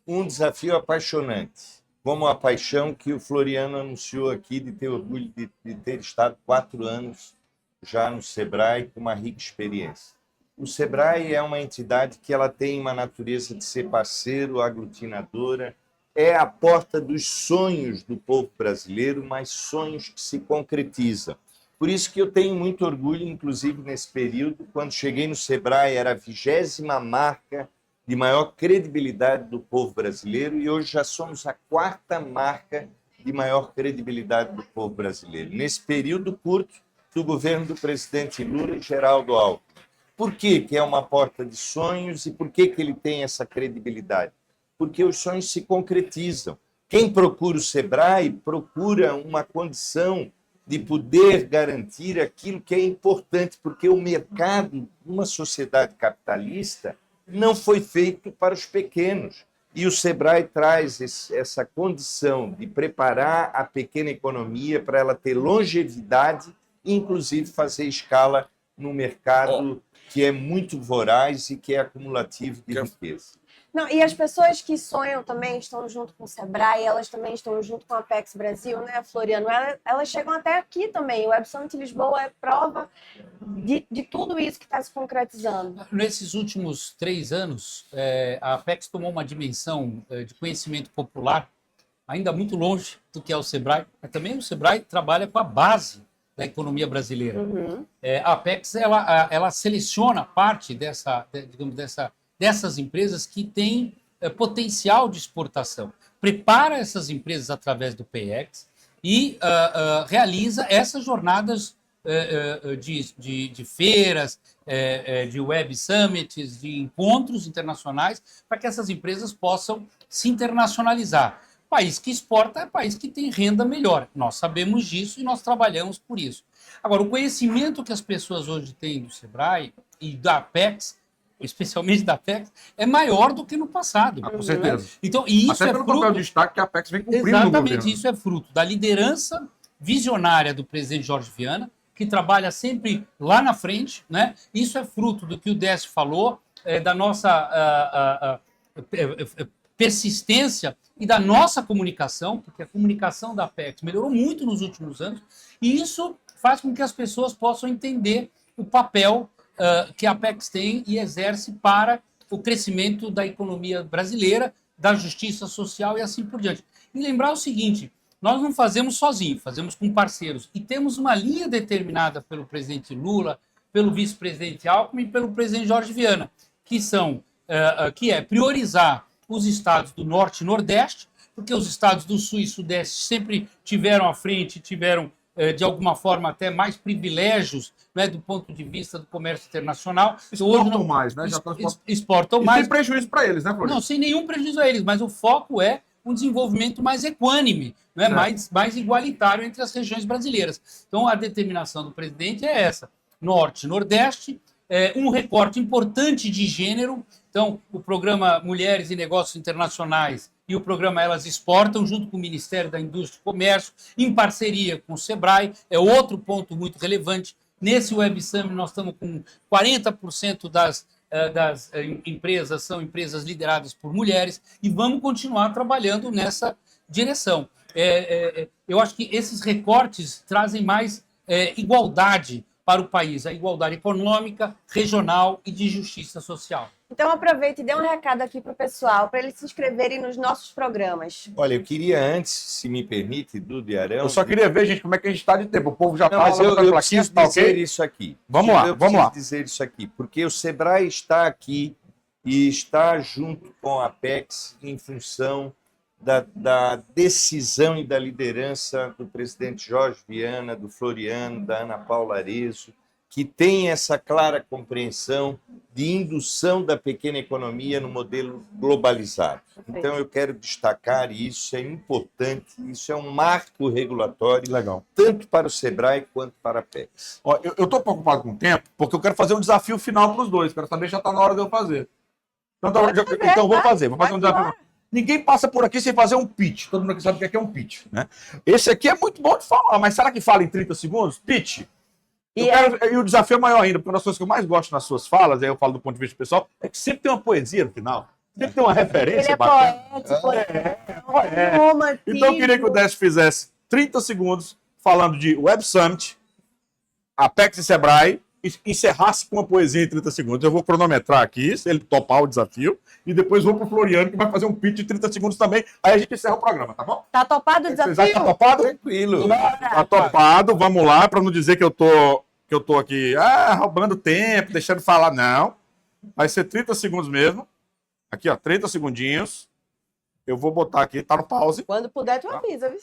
Um desafio apaixonante, como a paixão que o Floriano anunciou aqui de ter orgulho de ter estado 4 anos já no Sebrae com uma rica experiência. O Sebrae é uma entidade que ela tem uma natureza de ser parceiro, aglutinadora, é a porta dos sonhos do povo brasileiro, mas sonhos que se concretizam. Por isso que eu tenho muito orgulho, inclusive nesse período, quando cheguei no Sebrae, era a 20ª marca de maior credibilidade do povo brasileiro e hoje já somos a 4ª marca de maior credibilidade do povo brasileiro. Nesse período curto do governo do presidente Lula e Geraldo Alckmin. Por que é uma porta de sonhos e por que ele tem essa credibilidade? Porque os sonhos se concretizam. Quem procura o Sebrae procura uma condição de poder garantir aquilo que é importante, porque o mercado, numa sociedade capitalista, não foi feito para os pequenos. E o Sebrae traz essa condição de preparar a pequena economia para ela ter longevidade e, inclusive, fazer escala no mercado que é muito voraz e que é acumulativo de riqueza. Não, e as pessoas que sonham também estão junto com o Sebrae, elas também estão junto com a Apex Brasil, né, Floriano? Elas chegam até aqui também. O Web Summit Lisboa é prova de tudo isso que está se concretizando. Nesses últimos 3 anos, a Apex tomou uma dimensão de conhecimento popular ainda muito longe do que é o Sebrae, mas também o Sebrae trabalha com a base da economia brasileira. A Apex ela seleciona parte dessas empresas que têm potencial de exportação, prepara essas empresas através do PX e realiza essas jornadas de feiras, de web summits, de encontros internacionais, para que essas empresas possam se internacionalizar. País que exporta é país que tem renda melhor. Nós sabemos disso e nós trabalhamos por isso. Agora, o conhecimento que as pessoas hoje têm do Sebrae e da Apex, especialmente da Apex, é maior do que no passado. Com certeza. Então, e isso Até pelo papel de destaque que a Apex vem cumprindo no Exatamente, governo. isso é fruto da liderança visionária do presidente Jorge Viana, que trabalha sempre lá na frente, né? Isso é fruto do que o Décio falou, da nossa persistência e da nossa comunicação, porque a comunicação da Apex melhorou muito nos últimos anos, e isso faz com que as pessoas possam entender o papel que a Apex tem e exerce para o crescimento da economia brasileira, da justiça social e assim por diante. E lembrar o seguinte, nós não fazemos sozinhos, fazemos com parceiros, e temos uma linha determinada pelo presidente Lula, pelo vice-presidente Alckmin e pelo presidente Jorge Viana, que é priorizar os estados do Norte e Nordeste, porque os estados do Sul e Sudeste sempre tiveram à frente, tiveram, de alguma forma, até mais privilégios, né, do ponto de vista do comércio internacional. Exportam mais, né? Exportam e mais. sem prejuízo para eles, né, Floriano? Não, sem nenhum prejuízo a eles, mas o foco é um desenvolvimento mais equânime, né, mais igualitário entre as regiões brasileiras. Então, a determinação do presidente é essa. Norte e Nordeste, um recorte importante de gênero. Então, o programa Mulheres e Negócios Internacionais e o programa Elas Exportam, junto com o Ministério da Indústria e Comércio, em parceria com o Sebrae, é outro ponto muito relevante. Nesse Web Summit, nós estamos com 40% das empresas, são empresas lideradas por mulheres, e vamos continuar trabalhando nessa direção. Eu acho que esses recortes trazem mais igualdade para o país, a igualdade econômica, regional e de justiça social. Então aproveita e dê um recado aqui para o pessoal, para eles se inscreverem nos nossos programas. Olha, eu queria antes, se me permite, Dudu e Arão... Eu só queria ver, gente, como é que a gente está de tempo. O povo já está... Mas eu preciso dizer isso aqui. Vamos lá. Eu preciso dizer isso aqui, porque o Sebrae está aqui e está junto com a Apex em função da decisão e da liderança do presidente Jorge Viana, do Floriano, da Ana Paula Arezzo, que tem essa clara compreensão de indução da pequena economia no modelo globalizado. Então, eu quero destacar, e isso é importante, isso é um marco regulatório, legal, tanto para o Sebrae quanto para a Apex. Ó, eu estou preocupado com o tempo, porque eu quero fazer um desafio final para os dois. Quero saber se já está na hora de eu fazer. Então vou fazer um desafio. Ninguém passa por aqui sem fazer um pitch. Todo mundo aqui sabe o que é um pitch, né? Esse aqui é muito bom de falar, mas será que fala em 30 segundos? Pitch. E o desafio é maior ainda, porque uma das coisas que eu mais gosto nas suas falas, aí eu falo do ponto de vista pessoal, é que sempre tem uma poesia no final. Sempre tem uma referência. Ele é bacana. poético, Então eu queria que o Décio fizesse 30 segundos falando de Web Summit, Apex e Sebrae, e encerrasse com uma poesia em 30 segundos. Eu vou cronometrar aqui, se ele topar o desafio, e depois vou pro Floriano, que vai fazer um pitch de 30 segundos também. Aí a gente encerra o programa, tá bom? Tá topado o desafio? Tá topado? Tranquilo. Tá topado, vamos lá, para não dizer que eu tô aqui roubando tempo, deixando de falar. Não. Vai ser 30 segundos mesmo. Aqui, ó, 30 segundinhos. Eu vou botar aqui, tá no pause. Quando puder, tu avisa, viu?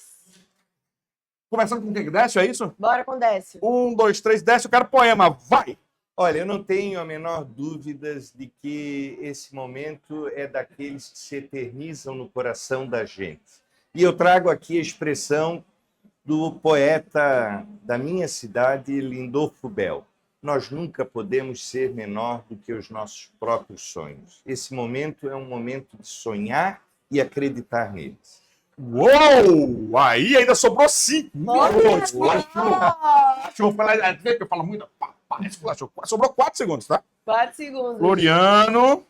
Começando com quem? Décio, é isso? Bora com Décio. 1, 2, 3, Décio, eu quero poema. Vai! Olha, eu não tenho a menor dúvidas de que esse momento é daqueles que se eternizam no coração da gente. E eu trago aqui a expressão do poeta da minha cidade, Lindolfo Bell. Nós nunca podemos ser menor do que os nossos próprios sonhos. Esse momento é um momento de sonhar e acreditar neles. Uou! Aí ainda sobrou 5. Olha Achou. Foi lá, vê que eu falo muito. esculachou. Sobrou 4 segundos, tá? 4 segundos. Floriano.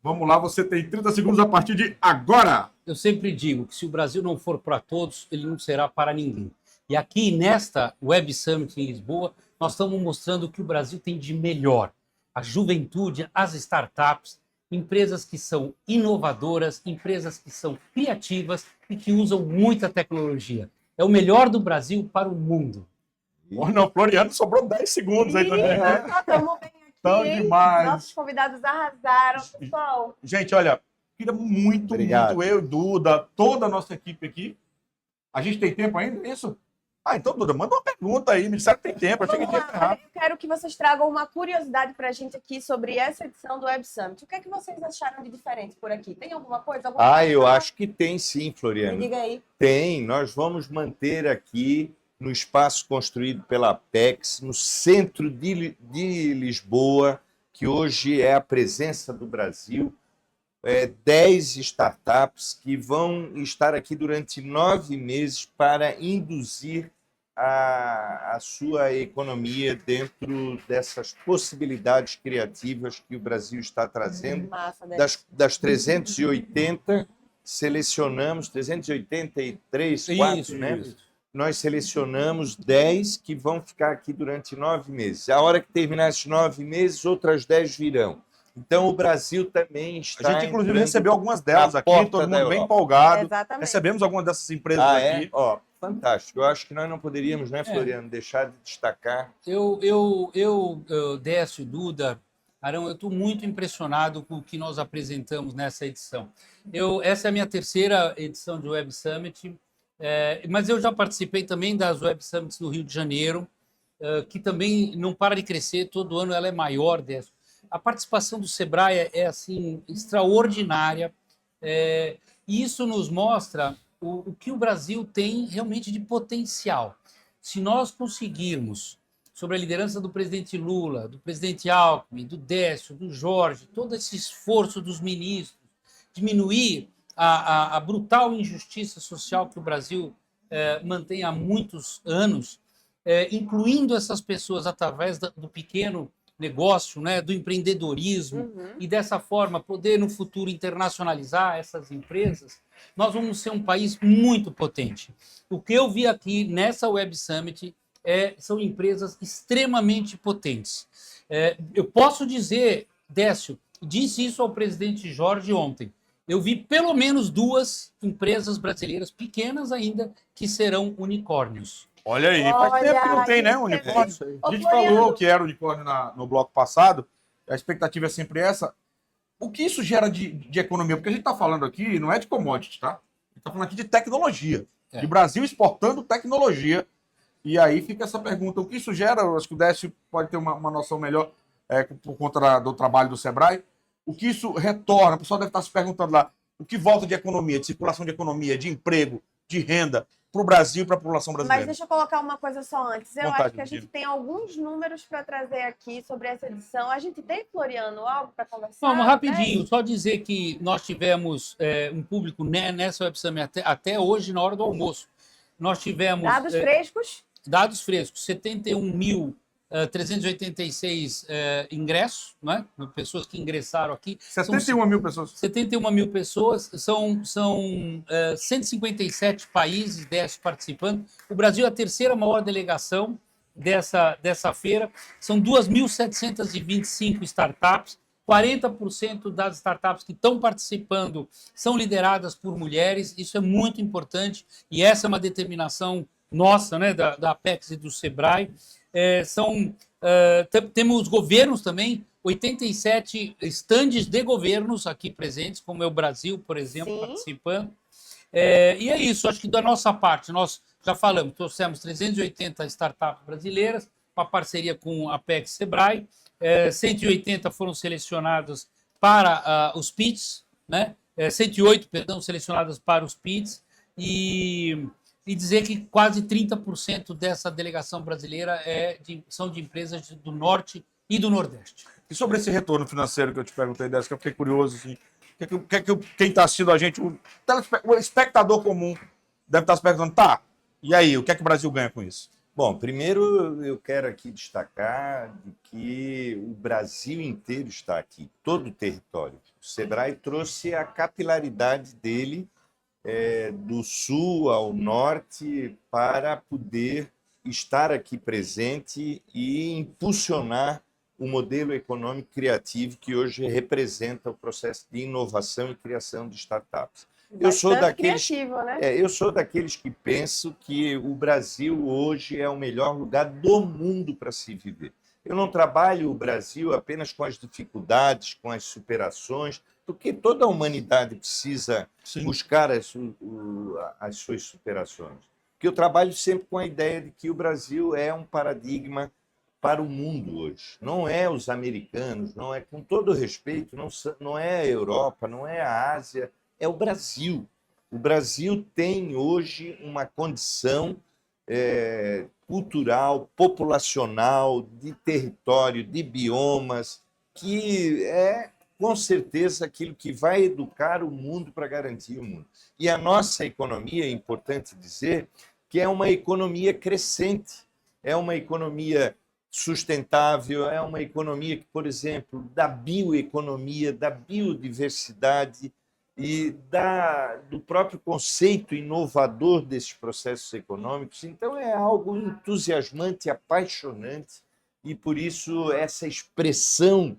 Vamos lá, você tem 30 segundos a partir de agora. Eu sempre digo que se o Brasil não for para todos, ele não será para ninguém. E aqui nesta Web Summit em Lisboa, nós estamos mostrando o que o Brasil tem de melhor. A juventude, as startups, empresas que são inovadoras, empresas que são criativas e que usam muita tecnologia. É o melhor do Brasil para o mundo. Oh, não, Floriano, sobrou 10 segundos aí também. Estamos bem aqui. Tão demais. Nossos convidados arrasaram, pessoal. Gente, olha, queria muito, Obrigado. muito, eu, Duda, toda a nossa equipe aqui. A gente tem tempo ainda, isso? Ah, então, Duda, manda uma pergunta aí, me disseram que tem tempo, achei que tinha que errar. Eu quero que vocês tragam uma curiosidade para a gente aqui sobre essa edição do Web Summit. O que é que vocês acharam de diferente por aqui? Tem alguma coisa? Eu acho que tem sim, Me Floriano. diga aí. Tem, nós vamos manter aqui no espaço construído pela Apex, no centro de Lisboa, que hoje é a presença do Brasil, 10 startups que vão estar aqui durante 9 meses para induzir a sua economia dentro dessas possibilidades criativas que o Brasil está trazendo. Massa, né? Das 380, selecionamos 383, 4, né? Nós selecionamos 10 que vão ficar aqui durante 9 meses. A hora que terminar esses 9 meses, outras 10 virão. Então, o Brasil também está. A gente, inclusive, entrando recebeu algumas delas na aqui, porta todo da mundo bem Europa. empolgado. Exatamente. Recebemos algumas dessas empresas Ah, aqui. Ó, fantástico. Eu acho que nós não poderíamos, né, Floriano, deixar de destacar. Décio, Duda, Arão, eu estou muito impressionado com o que nós apresentamos nessa edição. Essa é a minha terceira edição de Web Summit, mas eu já participei também das Web Summits do Rio de Janeiro, que também não para de crescer, todo ano ela é maior, Décio. A participação do Sebrae é assim, extraordinária, e isso nos mostra o que o Brasil tem realmente de potencial. Se nós conseguirmos, sobre a liderança do presidente Lula, do presidente Alckmin, do Décio, do Jorge, todo esse esforço dos ministros, diminuir a brutal injustiça social que o Brasil mantém há muitos anos, incluindo essas pessoas através do pequeno negócio, né, do empreendedorismo, e dessa forma poder no futuro internacionalizar essas empresas, nós vamos ser um país muito potente. O que eu vi aqui nessa Web Summit são empresas extremamente potentes. Eu posso dizer, Décio, disse isso ao presidente Jorge ontem, eu vi pelo menos 2 empresas brasileiras, pequenas ainda, que serão unicórnios. Olha aí, faz tempo que não tem, né, unicórnio? A gente falou que era unicórnio no bloco passado, a expectativa é sempre essa. O que isso gera de economia? Porque a gente está falando aqui, não é de commodity, tá? A gente está falando aqui de tecnologia, de Brasil exportando tecnologia. E aí fica essa pergunta, o que isso gera? Eu acho que o Décio pode ter uma noção melhor por conta do trabalho do Sebrae. O que isso retorna? O pessoal deve estar se perguntando lá, o que volta de economia, de circulação de economia, de emprego, de renda, para o Brasil e para a população brasileira. Mas deixa eu colocar uma coisa só antes. Eu Vontade, acho que a gente tem alguns números para trazer aqui sobre essa edição. A gente tem, Floriano, algo para conversar? Vamos, rapidinho, só dizer que nós tivemos um público nessa Web Summit até hoje, na hora do almoço. Nós tivemos... Dados frescos? Dados frescos, 71.386 ingressos, né? Pessoas que ingressaram aqui. 71 mil pessoas. 71 mil pessoas, são 157 países participando. O Brasil é a terceira maior delegação dessa feira. São 2.725 startups. 40% das startups que estão participando são lideradas por mulheres. Isso é muito importante e essa é uma determinação nossa, né, da Apex e do Sebrae. Temos governos também, 87 estandes de governos aqui presentes, como é o Brasil, por exemplo, Sim. participando. E é isso, acho que da nossa parte, nós já falamos, trouxemos 380 startups brasileiras, uma parceria com a Apex e Sebrae, 180 foram selecionadas para os PITs, né? 108, perdão, selecionadas para os PITs, e dizer que quase 30% dessa delegação brasileira são de empresas do Norte e do Nordeste. E sobre esse retorno financeiro que eu te perguntei, Décio, que eu fiquei curioso, assim, quem está assistindo a gente, o espectador comum deve estar se perguntando, tá, e aí, o que é que o Brasil ganha com isso? Bom, primeiro eu quero aqui destacar de que o Brasil inteiro está aqui, todo o território. O Sebrae trouxe a capilaridade dele do sul ao norte para poder estar aqui presente e impulsionar o modelo econômico criativo que hoje representa o processo de inovação e criação de startups. Eu sou daqueles, criativo, né? eu sou daqueles que penso que o Brasil hoje é o melhor lugar do mundo para se viver. Eu não trabalho o Brasil apenas com as dificuldades, com as superações, porque toda a humanidade precisa buscar as suas superações. Porque eu trabalho sempre com a ideia de que o Brasil é um paradigma para o mundo hoje. Não é os americanos, não é, com todo respeito, não é a Europa, não é a Ásia, é o Brasil. O Brasil tem hoje uma condição cultural, populacional, de território, de biomas, que é, com certeza, aquilo que vai educar o mundo para garantir o mundo. E a nossa economia, é importante dizer, que é uma economia crescente, é uma economia sustentável, é uma economia que, por exemplo, da bioeconomia, da biodiversidade, e do próprio conceito inovador desses processos econômicos. Então, é algo entusiasmante, apaixonante, e, por isso, essa expressão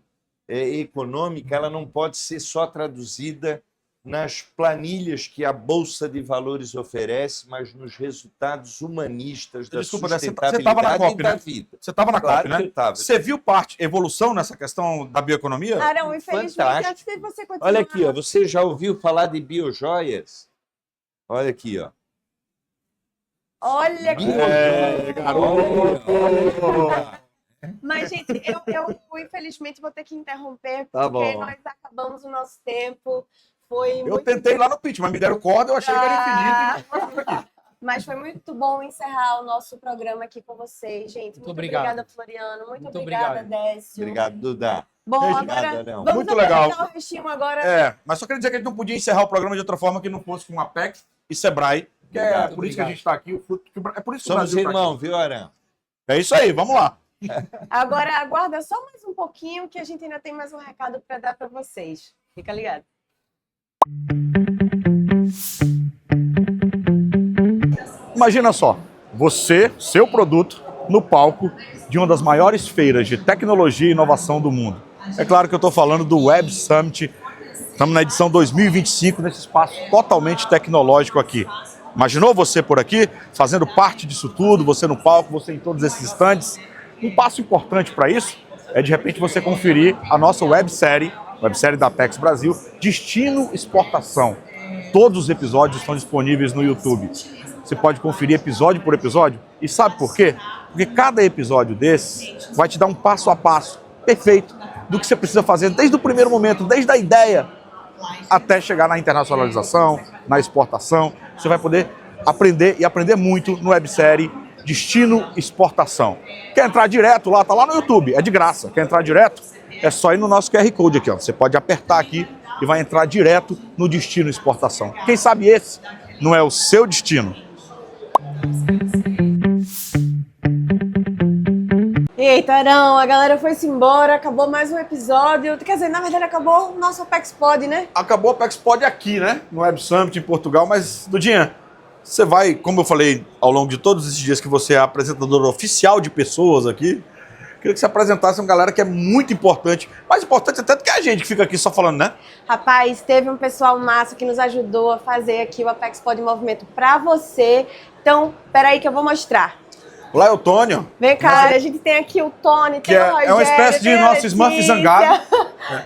econômica ela não pode ser só traduzida nas planilhas que a Bolsa de Valores oferece, mas nos resultados humanistas da sustentabilidade e da vida. Você estava na Claro COP, né? que eu estava. Você viu evolução nessa questão da bioeconomia? Arão, infelizmente, Fantástico. antes de você continuar... Olha aqui, ó, você já ouviu falar de biojoias? Olha aqui, ó. Olha que... garoto! Mas, gente, eu infelizmente vou ter que interromper, Tá porque bom. nós acabamos o nosso tempo. Foi Eu muito... tentei lá no pitch, mas me deram corda, eu achei que era infinito. Mas foi muito bom encerrar o nosso programa aqui com vocês, gente. Muito obrigado. obrigada, Floriano. Muito Muito obrigada, obrigado. Décio. Obrigado, Duda. Bom, Beijo, agora nada, não. vamos Muito apresentar legal. o restinho agora. Mas só queria dizer que a gente não podia encerrar o programa de outra forma que não fosse com a Apex e Sebrae, que é Obrigado, por isso que a obrigado. gente está aqui. É por isso que o Somos Brasil tá irmãos, viu, Arão? aqui. É isso aí, vamos lá. Agora aguarda só mais um pouquinho que a gente ainda tem mais um recado para dar para vocês. Fica ligado. Imagina só, você, seu produto, no palco de uma das maiores feiras de tecnologia e inovação do mundo. É claro que eu estou falando do Web Summit. Estamos na edição 2025, nesse espaço totalmente tecnológico aqui. Imaginou você por aqui, fazendo parte disso tudo, você no palco, você em todos esses stands? Um passo importante para isso é, de repente, você conferir a nossa websérie da Apex Brasil, Destino Exportação. Todos os episódios estão disponíveis no YouTube. Você pode conferir episódio por episódio. E sabe por quê? Porque cada episódio desses vai te dar um passo a passo perfeito do que você precisa fazer desde o primeiro momento, desde a ideia até chegar na internacionalização, na exportação. Você vai poder aprender e aprender muito no websérie Destino Exportação. Quer entrar direto lá? Tá lá no YouTube, é de graça. Quer entrar direto? É só ir no nosso QR Code aqui, ó. Você pode apertar aqui e vai entrar direto no Destino Exportação. Quem sabe esse não é o seu destino? Eita, Arão, a galera foi-se embora, acabou mais um episódio. Quer dizer, na verdade, acabou o nosso Apex Pod, né? Acabou a Apex Pod aqui, né? No Web Summit em Portugal, mas, Dudinha, você vai, como eu falei ao longo de todos esses dias que você é apresentador oficial de pessoas aqui, queria que você apresentasse uma galera que é muito importante, mais importante até do que a gente que fica aqui só falando, né? Rapaz, teve um pessoal massa que nos ajudou a fazer aqui o Apex Pod Movimento pra você. Então, peraí que eu vou mostrar. Lá é o Tônio. Vem cá, a gente tem aqui o Tony, Que tem o Rogério, é uma espécie de tem a nosso Smurf Letícia, zangado.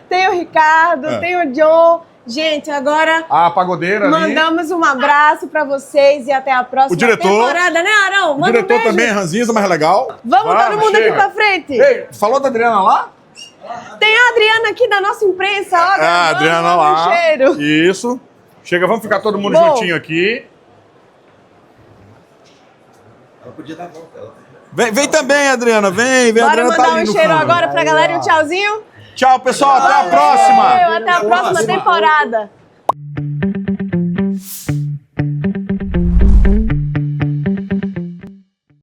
tem o Ricardo, tem o John. Gente, agora A pagodeira ali. mandamos um abraço pra vocês e até a próxima O diretor. temporada, né, Arão? O Manda diretor um beijo. também, ranzinza, mas legal. Vamos todo mundo chega. aqui pra frente. Ei, falou da Adriana lá? Tem a Adriana aqui da nossa imprensa, ó. gravando, A Adriana manda um lá. cheiro. Isso. Chega, vamos ficar todo mundo Bom. juntinho aqui. Ela podia dar a volta. Vem também, Adriana. Vem, Bora Adriana mandar tá ali um no cheiro fundo. agora pra galera e um tchauzinho. Tchau, pessoal. Até a próxima. Valeu, até a próxima temporada.